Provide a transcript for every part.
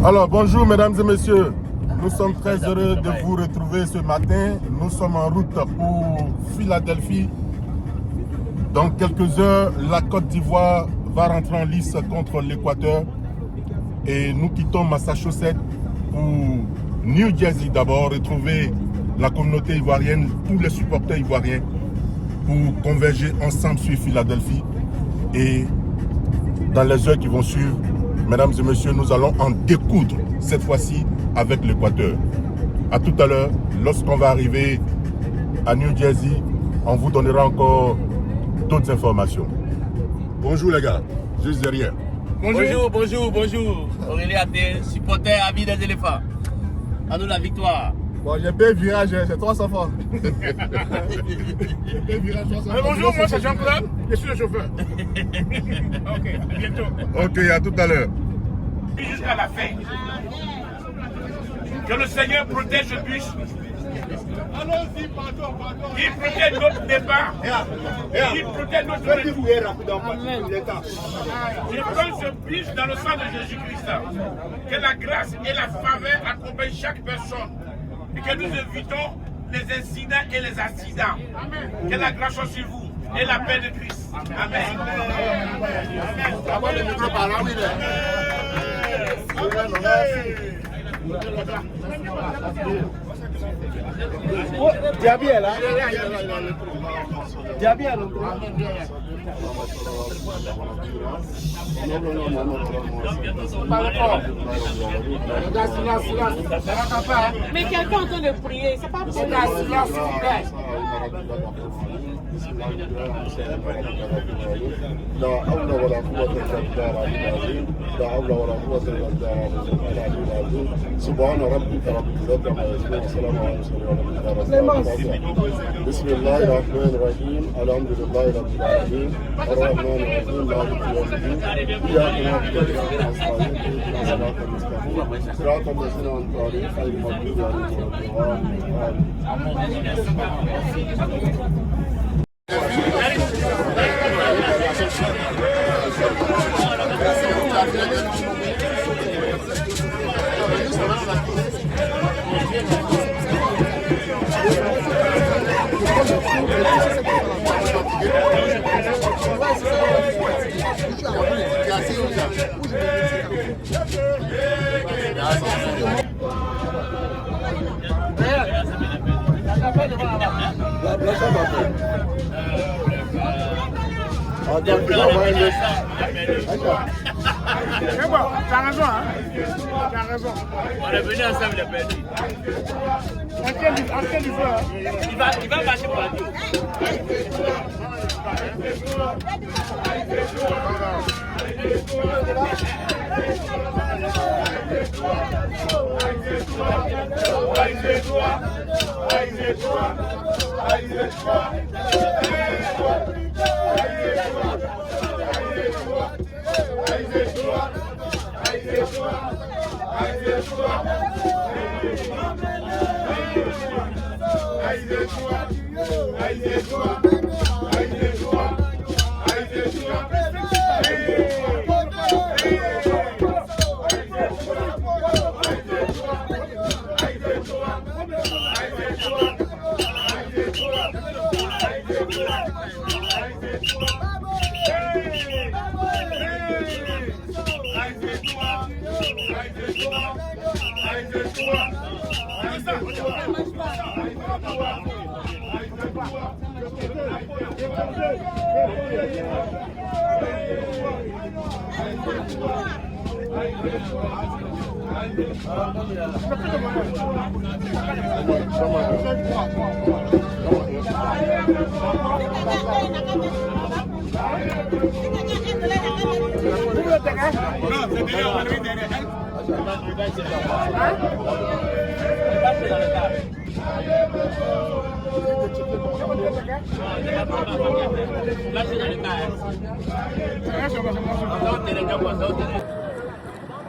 Alors bonjour mesdames et messieurs, nous sommes très heureux de vous retrouver ce matin. Nous sommes en route pour Philadelphie. Dans quelques heures, la Côte d'Ivoire va rentrer en lice contre l'Équateur et nous quittons Massachusetts pour New Jersey d'abord, retrouver la communauté ivoirienne, tous les supporters ivoiriens pour converger ensemble sur Philadelphie. Et dans les heures qui vont suivre, mesdames et messieurs, nous allons en découdre cette fois-ci avec l'Équateur. À tout à l'heure, lorsqu'on va arriver à New Jersey, on vous donnera encore d'autres informations. Bonjour les gars, juste derrière. Bonjour. Aurélie Athé, supporter ami des éléphants. À nous la victoire. Bon, j'ai bien virage, c'est 300 francs. Bonjour, moi c'est Jean-Claude, je suis le chauffeur. Ok, à bientôt. Ok, à tout à l'heure. Jusqu'à la fin. Que le Seigneur protège le bus. Allons-y, pardon. Il protège notre départ. Il protège notre retour. Je prends ce bus dans le sang de Jésus-Christ. Que la grâce et la faveur accompagnent chaque personne. Et que nous évitons les incidents et les accidents. Que la grâce soit sur vous et la paix de Christ. Amen. Diaby est là. Diaby est là. Mais quelqu'un est en train de prier, c'est pas pour silence. لا حول ولا قوة إلا بالله العلي العظيم لا حول ولا قوة إلا بالله العلي العظيم سبحان ربك رب العزة عما يصفون وسلام على المرسلين بسم الله الرحمن الرحيم الحمد لله رب العالمين الرحمن الرحيم مالك يوم الدين إياك نعبد وإياك نستعين اهدنا الصراط المستقيم صراط الذين أنعمت عليهم غير المغضوب عليهم ولا الضالين. C'est bon, t'as raison, hein? T'as raison. On est venu ensemble les perdu. En quel niveau, hein? Il va marcher pour la Dieu.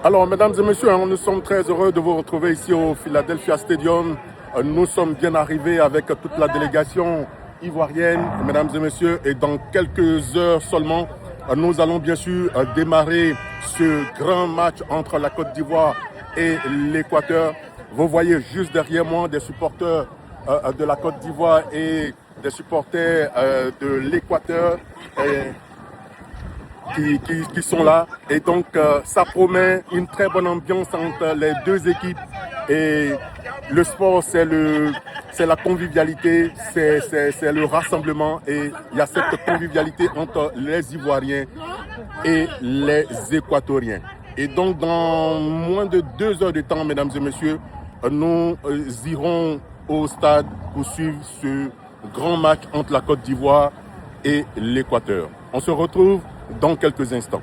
Alors, mesdames et messieurs, nous sommes très heureux de vous retrouver ici au Philadelphia Stadium. Nous sommes bien arrivés avec toute la délégation ivoirienne, mesdames et messieurs, et dans quelques heures seulement, nous allons bien sûr démarrer ce grand match entre la Côte d'Ivoire et l'Équateur. Vous voyez juste derrière moi des supporters de la Côte d'Ivoire et des supporters de l'Équateur qui sont là. Et donc, ça promet une très bonne ambiance entre les deux équipes. Et le sport, c'est la convivialité, c'est le rassemblement. Et il y a cette convivialité entre les Ivoiriens et les Équatoriens. Et donc, dans moins de 2 heures de temps, mesdames et messieurs, nous irons au stade pour suivre ce grand match entre la Côte d'Ivoire et l'Équateur. On se retrouve dans quelques instants.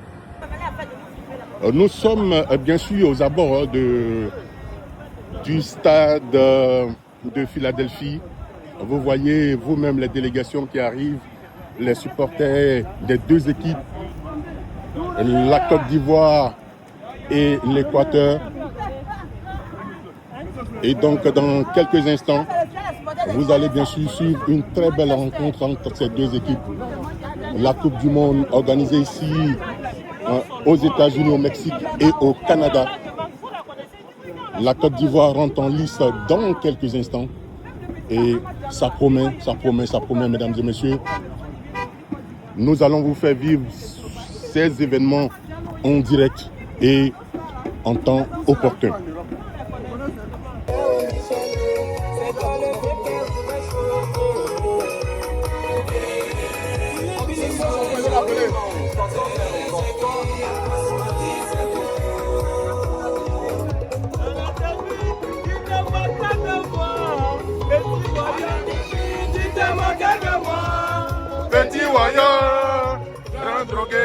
Nous sommes bien sûr aux abords du stade de Philadelphie. Vous voyez vous-même les délégations qui arrivent, les supporters des deux équipes, la Côte d'Ivoire et l'Équateur. Et donc dans quelques instants, vous allez bien sûr suivre une très belle rencontre entre ces deux équipes. La Coupe du Monde organisée ici aux États-Unis, au Mexique et au Canada. La Côte d'Ivoire rentre en lice dans quelques instants. Et ça promet, mesdames et messieurs. Nous allons vous faire vivre ces événements en direct et en temps opportun. Petit voyeur, grand drogué.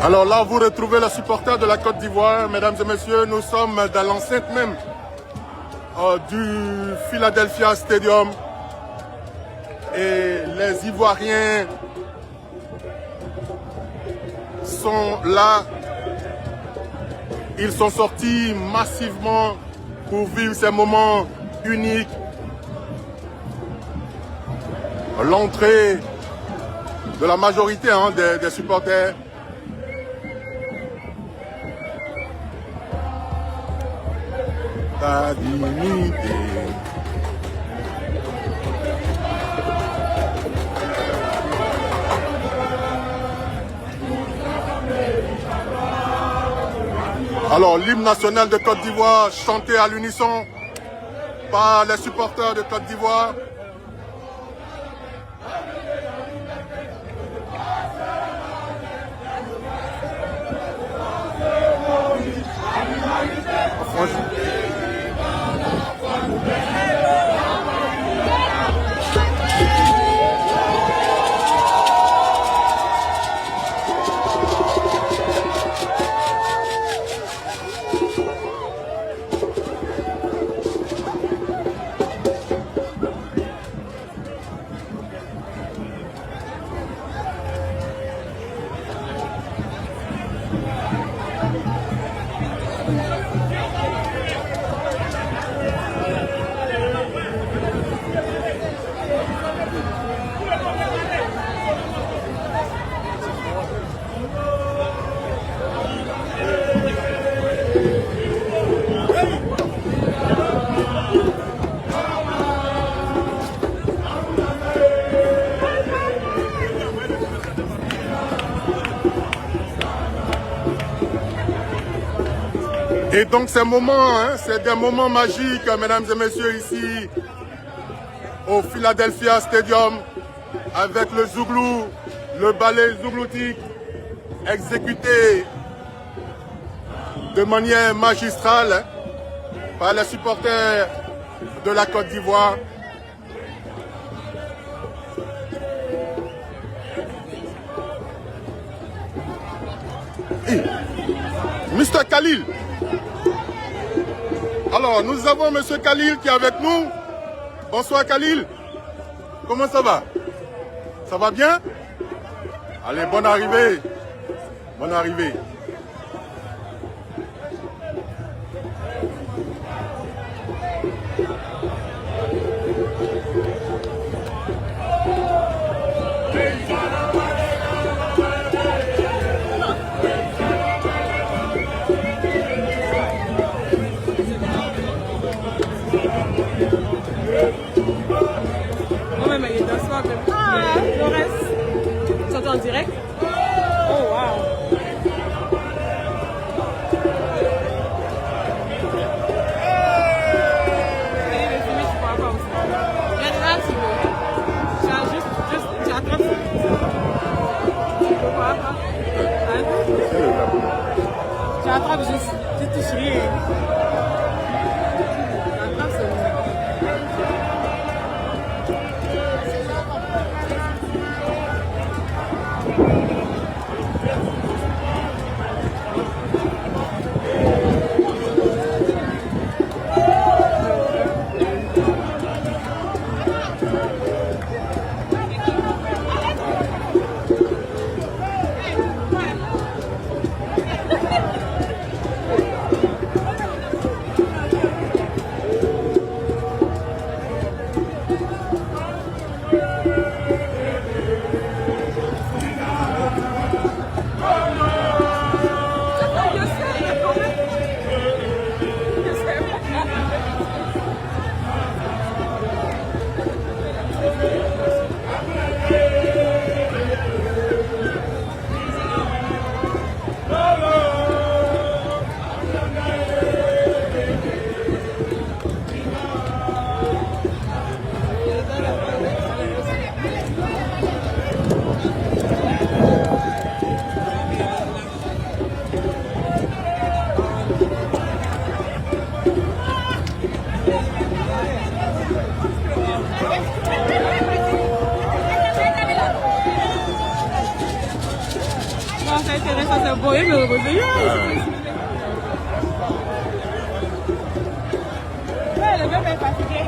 Alors là, vous retrouvez les supporters de la Côte d'Ivoire. Mesdames et messieurs, nous sommes dans l'enceinte même du Philadelphia Stadium. Et les Ivoiriens sont là. Ils sont sortis massivement pour vivre ces moments uniques. L'entrée de la majorité des supporters. Ta dignité. Alors, l'hymne national de Côte d'Ivoire chanté à l'unisson par les supporters de Côte d'Ivoire. Et donc ces moments, c'est des moments magiques, mesdames et messieurs, ici au Philadelphia Stadium, avec le Zouglou, le ballet zougloutique, exécuté de manière magistrale par les supporters de la Côte d'Ivoire. Mr. Khalil. Alors, nous avons Monsieur Khalil qui est avec nous. Bonsoir Khalil. Comment ça va? Ça va bien? Allez, bonne arrivée. Bonne arrivée. Moi-même, il est d'un soir comme ah, Flores. Tu entends en direct? Oh, wow. J'attrape juste, tu touches rien. J'attrape ça. Voy, me lo volví yo. Bueno, yo me fatigué.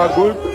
pas good?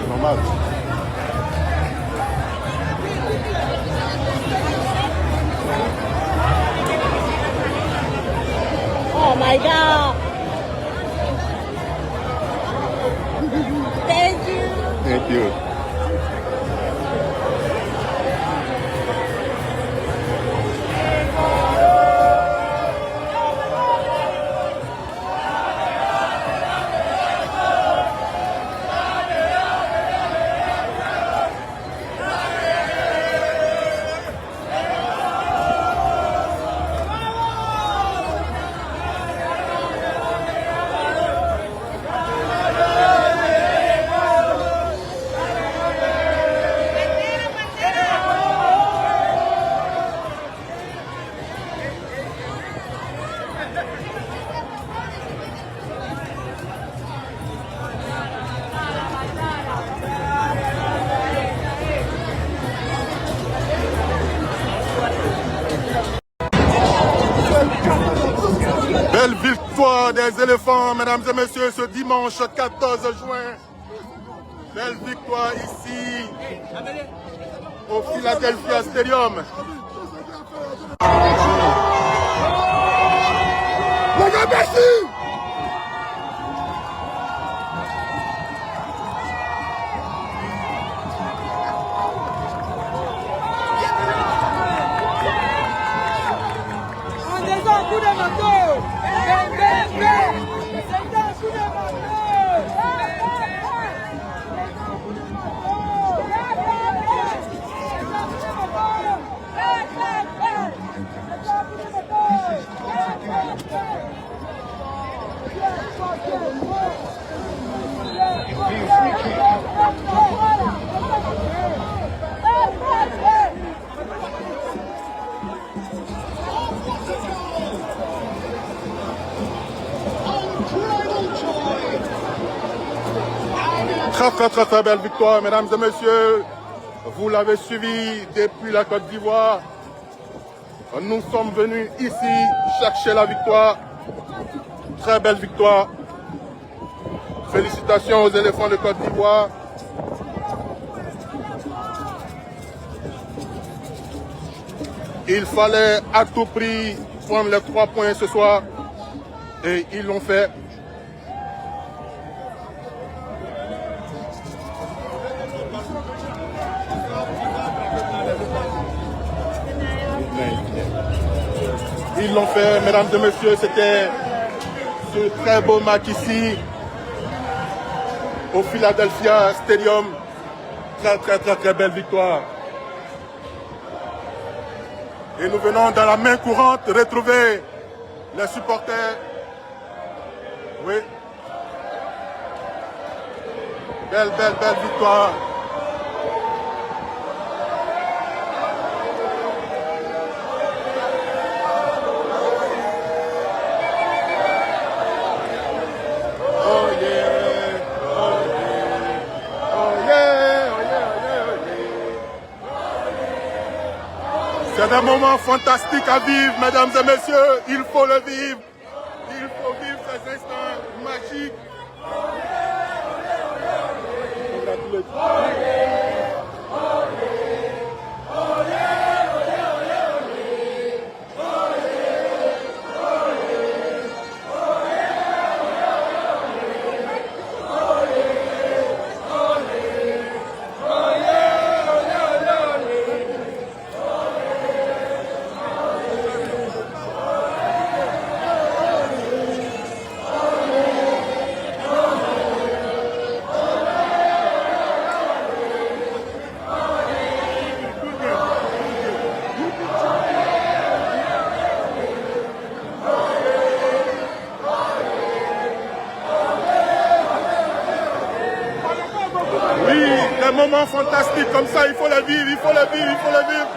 Normal. Oh my God. Thank you. Thank you. Belle victoire des éléphants, mesdames et messieurs, ce dimanche 14 juin. Belle victoire ici au Philadelphia Stadium. Les gars, merci! Très belle victoire, mesdames et messieurs. Vous l'avez suivi depuis la Côte d'Ivoire. Nous sommes venus ici chercher la victoire. Très belle victoire. Félicitations aux éléphants de Côte d'Ivoire. Il fallait à tout prix prendre les 3 points ce soir et ils l'ont fait. Ils l'ont fait, mesdames et messieurs, c'était ce très beau match ici au Philadelphia Stadium. Très belle victoire. Et nous venons dans la main courante retrouver les supporters. Oui. Belle victoire. C'est un moment fantastique à vivre, mesdames et messieurs. Il faut le vivre. Il faut vivre ces instants magiques. Moment fantastique comme ça, il faut le vivre, il faut le vivre, il faut le vivre.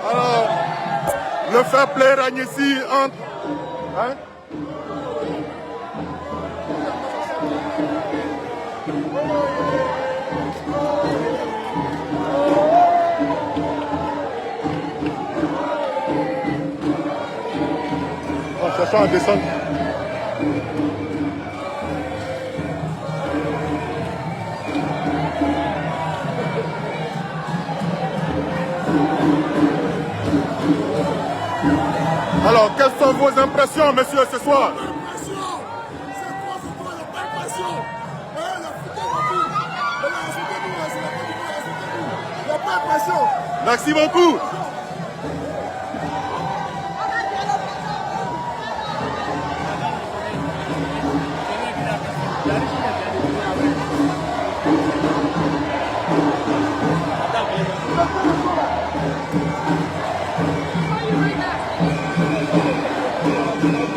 Alors, le fair play règne ici entre... Hein? Cherchant à descendre. Alors, quelles sont vos impressions, monsieur, ce soir? Merci beaucoup.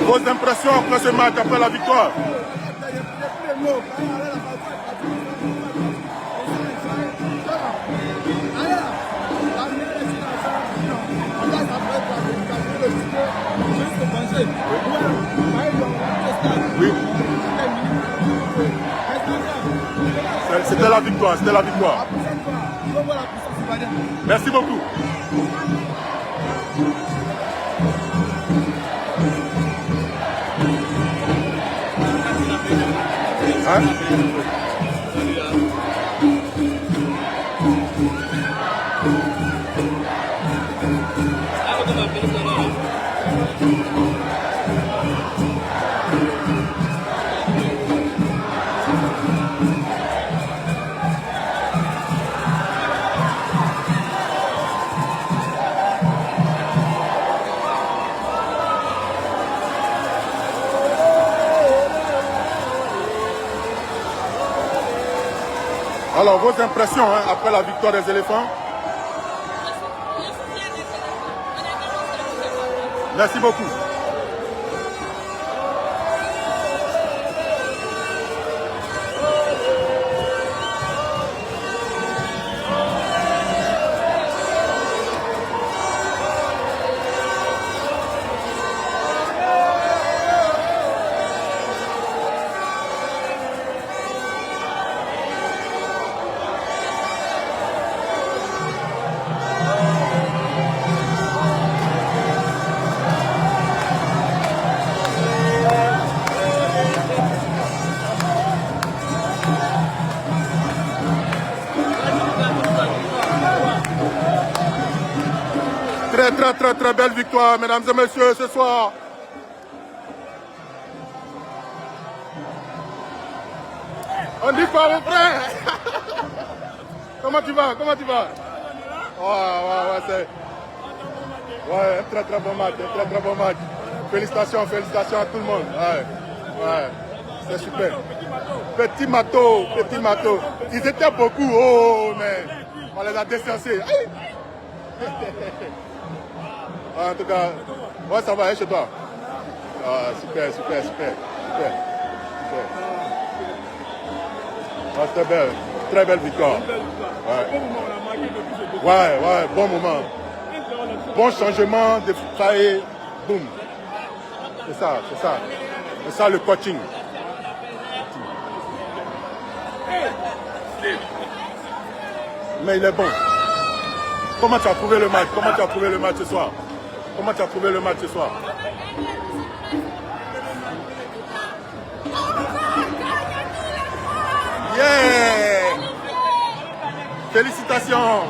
Vos impressions après ce match, après la victoire? Oui. C'était la victoire, c'était la victoire. Merci beaucoup. Hein? Alors, vos impressions après la victoire des éléphants? Merci beaucoup. très belle victoire, mesdames et messieurs, ce soir. On dit quoi, mon frère? Comment tu vas? Comment tu vas? Ouais, c'est... Ouais, un très bon match, un très bon match. Félicitations à tout le monde. Ouais, c'est super. Petit matos. Ils étaient beaucoup, mais on les a descensés. En tout cas, ouais, ça va, chez toi. Super. C'était belle, très belle victoire. Ouais, bon moment. Bon changement de taille, boum. C'est ça le coaching. Mais il est bon. Comment tu as trouvé le match? Ce soir? Yeah! Félicitations!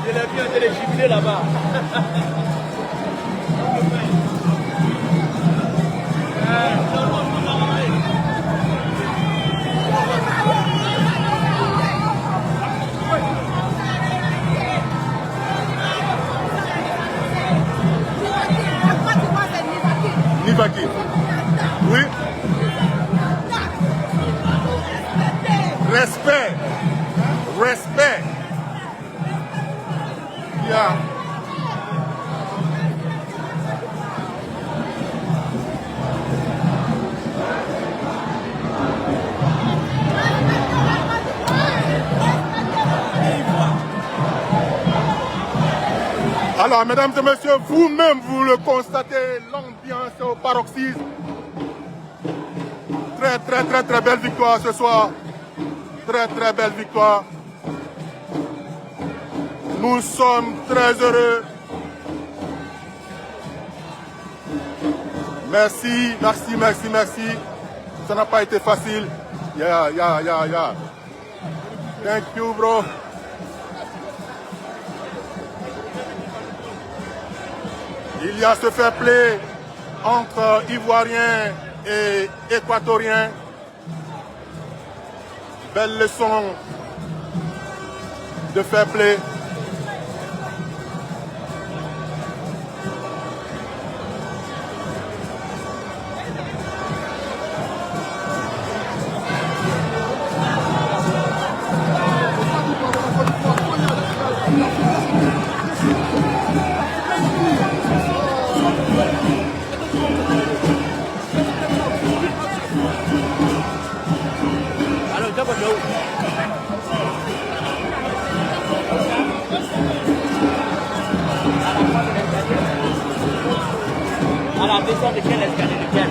Je l'ai vu en train de gifler là-bas. Nivaki. Oui. Respect. Yeah. Alors, mesdames et messieurs, vous-même, vous le constatez, l'ambiance au paroxysme. Très belle victoire ce soir. Très belle victoire. Nous sommes très heureux. Merci. Ça n'a pas été facile. Yeah. Thank you, bro. Il y a ce fair play entre Ivoiriens et Équatoriens. Belle leçon de fair play. À la maison de quel escalier de quel?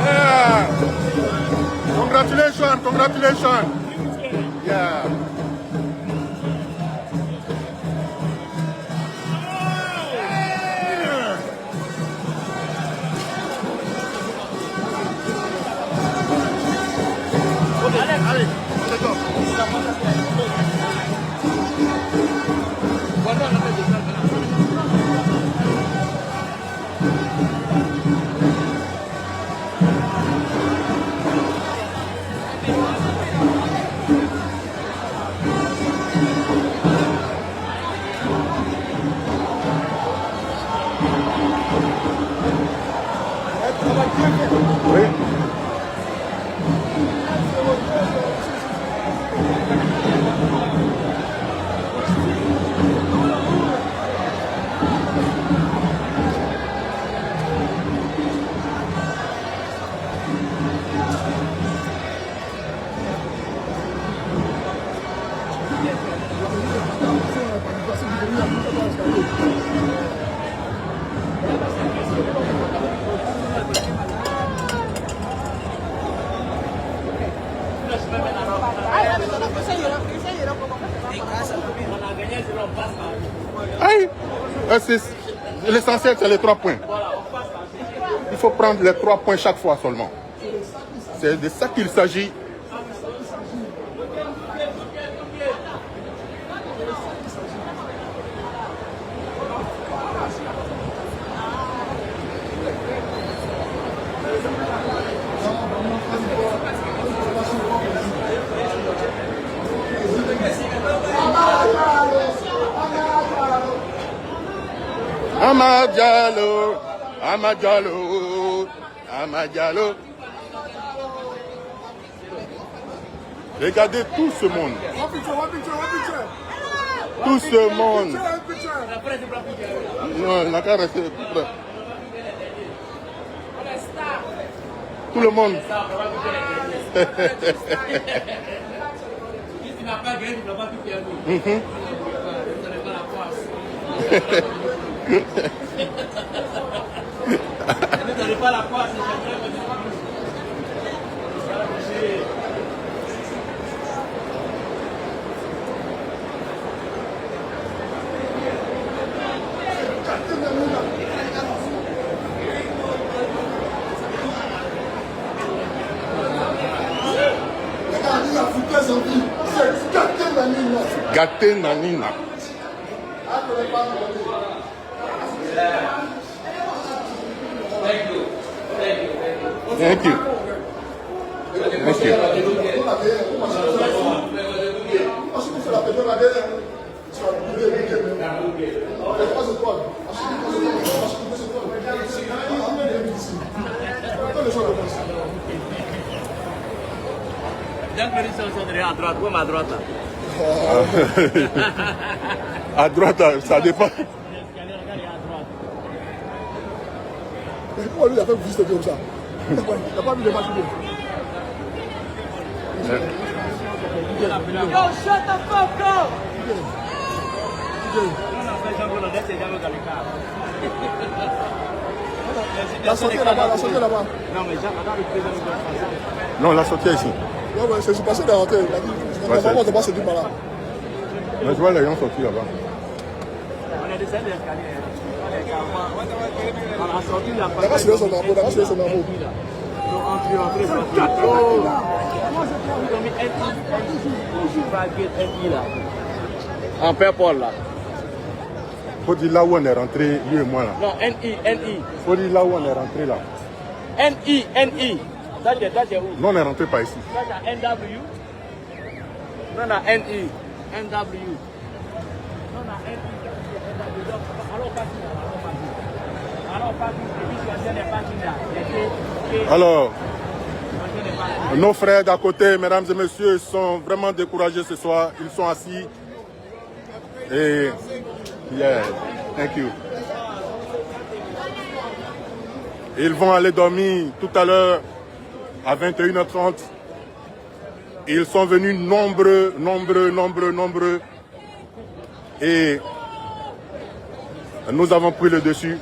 Yeah! Congratulations! Yeah! Allez, Oui. Aïe. L'essentiel, c'est les 3 points. Il faut prendre les 3 points chaque fois seulement. C'est de ça qu'il s'agit. Amad Diallo, Amad Diallo, Amad Diallo. Regardez tout ce monde. Tout ce monde. Non, la carte reste. Tout le monde. Pas la poisse, Gâté Nanina. Thank you. Thank you. à droite, comme à droite. À droite, ça dépend. Pourquoi lui il a fait juste comme ça? Il n'a pas vu les matchs. Yo, shut the fuck up! La sortie là-bas, la sortie là-bas. Non, la sortie ici. Ouais, ouais, c'est passé de rentrer. Il a dit, normalement, on ne doit pas se dire par là. Mais je vois les gens sortir là-bas. On est descendu l'escalier. Là-bas, c'est son drapeau, là-bas, c'est son drapeau. En Père-Paul là. Faut dire là où on est rentré, lui et moi là. Non, NI. Faut dire là où on est rentré là. NI. Ça c'est où? Non, on est rentré par ici. Ça c'est NW. Non, non, NI. NW. Non, non, NI. Alors, nos frères d'à côté, mesdames et messieurs, sont vraiment découragés ce soir. Ils sont assis. Et, yeah, thank you. Ils vont aller dormir tout à l'heure à 21h30. Ils sont venus nombreux. Et nous avons pris le dessus.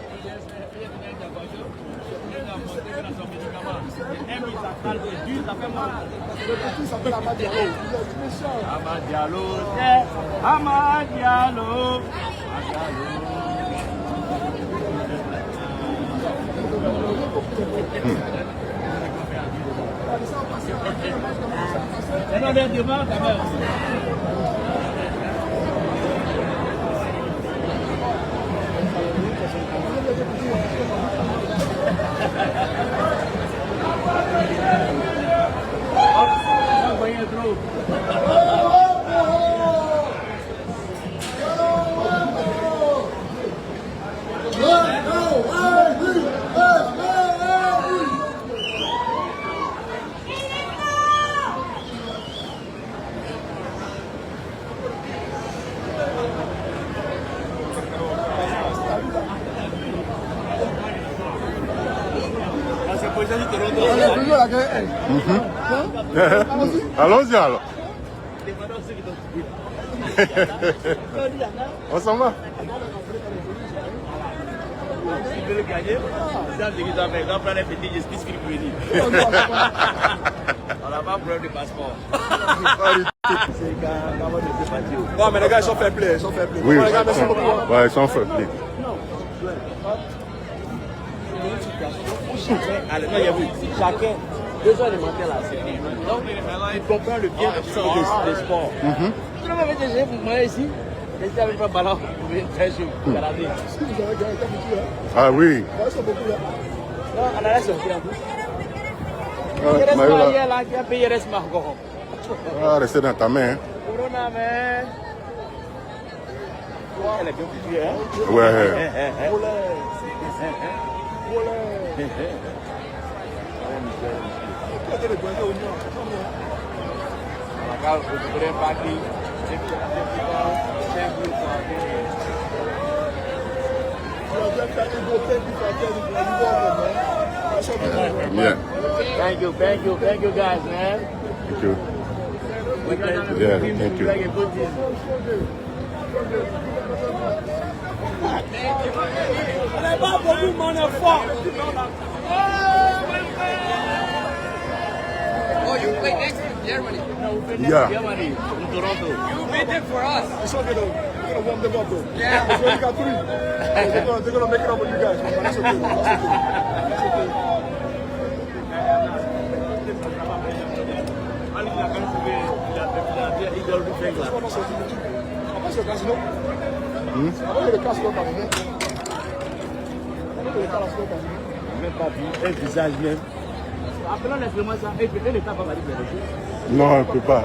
Amad Diallo. Allons-y alors. On s'en va. S'il veut le gagner, ça c'est qu'ils ont fait. Ils ont pris les petits justice qu'il peut venir. On n'a pas problème de passeport. Non, mais les gars, ils sont fair play. Ils sont fair play. Oui, Bon, les gars, merci beaucoup. ouais, ils sont fair play. Allez, non, il y a vu. Chacun, besoin alimentaire là, c'est bien. Donc, il comprend le bien de sport. Tu ne m'avais déjà pour moi ici. J'étais avec un ballon pour venir très chaud. Si vous avez gagné, t'as foutu, hein. Ah oui. Ouais, ils sont beaucoup là. Non, on a la sortie en plus. Ah, Il reste Maïla. pas hier là, qui a payé reste encore. Ah, restez dans ta main. Hein. Corona, mais. Elle est bien foutue, hein? Ouais. Yeah. Thank you guys, man. Thank you. Yeah, thank you. On n'est pas beaucoup, mais on est fort. Oh, you play next to Germany. Yeah. Germany, in Toronto. You made it for us. It's okay though. We're gonna warm them up though. Yeah. So we got 3. They're gonna make it up with you guys. But that's okay. That's okay. That's okay. Après, c'est le casino. Après, le casino camerounais. Après, le casino camerounais. Même pas vu, un visage même. Après, on a vraiment ça, et l'État va valider les choses. Non, on ne peut pas.